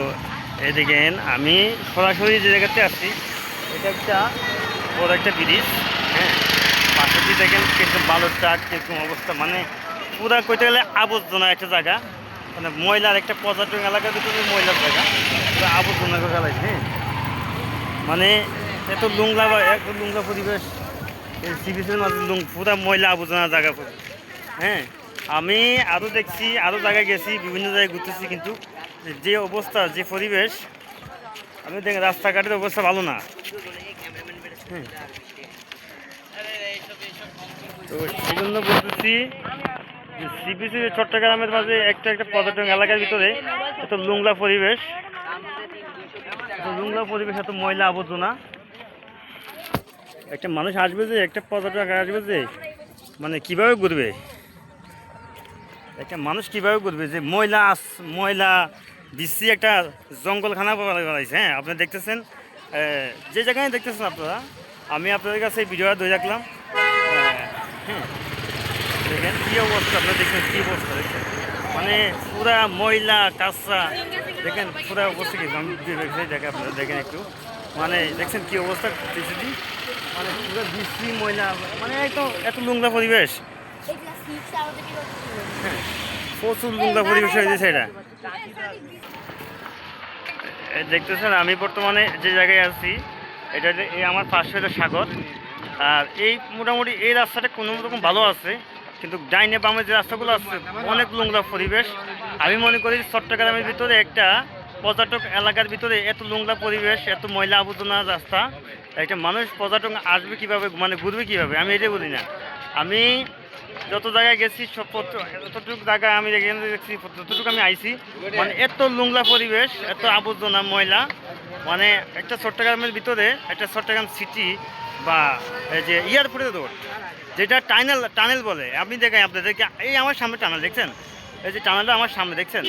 তো এই দেখেন আমি সরাসরি যে জায়গাতে আছি এটা একটা বড় একটা ব্রিজ। হ্যাঁ, পাশে দিয়ে দেখেন কিরকম বালুর ট্রাক কিরকম অবস্থা, মানে পুরা কইতে গেলে আবর্জনা একটা জায়গা, মানে ময়লার একটা পর্যটন এলাকার ভিতরে ময়লার জায়গা, পুরো আবর্জনা করে ফেলাইছে। হ্যাঁ, মানে এত লুংলা বা এত লুংলা পরিবেশ, এই সি বিচের মাঝে পুরা ময়লা আবর্জনা জায়গা পুরো। হ্যাঁ, আমি আরও দেখছি, আরও জায়গায় গেছি, বিভিন্ন জায়গায় ঘুরতেছি, কিন্তু যে অবস্থা, যে পরিবেশ, আমি দেখি রাস্তাঘাটের অবস্থা ভালো না। হ্যাঁ, তো সেই জন্য বলতেছি যে সি বিচে চট্টগ্রামের মাঝে একটা একটা পর্যটন এলাকার ভিতরে এত লুংলা পরিবেশ, এত লুংলা পরিবেশ, এত ময়লা আবর্জনা। একটা মানুষ আসবে যে, একটা পর্যটক আসবে যে, মানে কীভাবে ঘুরবে, একটা মানুষ কীভাবে ঘুরবে যে ময়লা ময়লা বিশ্রী একটা জঙ্গলখানা বানাইছে। হ্যাঁ, আপনি দেখতেছেন, যে জায়গায় দেখতেছেন আপনারা, আমি আপনাদের কাছে এই ভিডিওটা ধরে রাখলাম। হ্যাঁ, দেখেন কী অবস্থা, আপনারা দেখছেন কী অবস্থা, দেখছেন মানে পুরা ময়লা কাঁচা, দেখেন পুরা অবস্থা কি। আমি দেখে আপনারা দেখেন একটু, মানে দেখছেন কী অবস্থা পৃথিবী, মানে পুরো বিশ্রী ময়লা, মানে এত নোংরা পরিবেশ। হ্যাঁ, প্রচুর নোংরা পরিবেশ হয়ে গেছে এটা। দেখতেছেন আমি বর্তমানে যে জায়গায় আছি, এটা এই আমার পাশে হলো সাগর। আর এই মোটামুটি এই রাস্তাটা কোনো রকম ভালো আছে, কিন্তু ডাইনে বামে যে রাস্তাগুলো আছে অনেক নোংরা পরিবেশ। আমি মনে করি চট্টগ্রামের ভিতরে একটা পর্যটক এলাকার ভিতরে এত নোংরা পরিবেশ, এত ময়লা আবর্জনা রাস্তা, একটা মানুষ পর্যটক আসবে কীভাবে, মানে ঘুরবে কীভাবে, আমি এটাই বলি না। আমি যত জায়গায় গেছি সব যতটুকু জায়গায় আমি দেখছি, যতটুকু আমি আইছি, মানে এত নোংরা পরিবেশ, এত আবর্জনা ময়লা, মানে একটা চট্টগ্রামের ভিতরে, একটা চট্টগ্রাম সিটি বা এই যে এয়ারপোর্টের রোড, যেটা টানেল বলে, আপনি দেখেন আপনাদেরকে, এই আমার সামনে টানেল দেখছেন, এই যে টানেলটা আমার সামনে দেখছেন,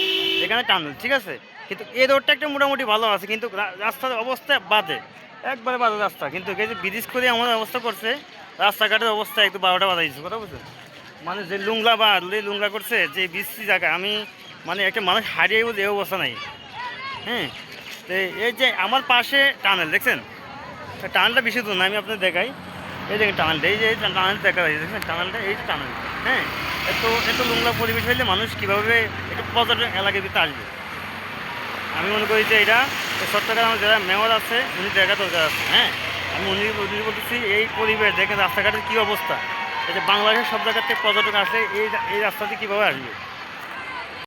এখানে টানেল ঠিক আছে, কিন্তু এই রোডটা একটা মোটামুটি ভালো আছে, কিন্তু রাস্তার অবস্থা বাদে, একবারে বাজে রাস্তা। কিন্তু এই যে ব্রিজ করে আমাদের অবস্থা করছে, রাস্তাঘাটের অবস্থা একটু 12টা বাজা দিচ্ছে, কথা বলছেন, মানে যে লুংলা করছে, যে বিশ্রী জায়গা, আমি মানে একটা মানুষ হারিয়ে বলতে এই অবস্থা নাই। হ্যাঁ, তো এই যে আমার পাশে টানেল দেখছেন, টানেলটা বেশি দূর না, আমি আপনাদের দেখাই। এই দেখেন টানেলটা, এই যে টানেল দেখা যায়, দেখছেন টানেলটা, এই যে টানেল। হ্যাঁ, এত নোংরা পরিবেশ হইলে মানুষ কীভাবে একটা পর্যটন এলাকার ভিতরে আসবে। আমি মনে করি যে এটা চট্টগ্রামের যারা মেয়র আছে উনি দেখা দরকার আছে। হ্যাঁ, আমি উনি বলতেছি এই পরিবেশ দেখেন, রাস্তাঘাটের কী অবস্থা, এই যে বাংলাদেশের সব জায়গার থেকে পর্যটক আসে, এই রাস্তাতে কীভাবে আসবে।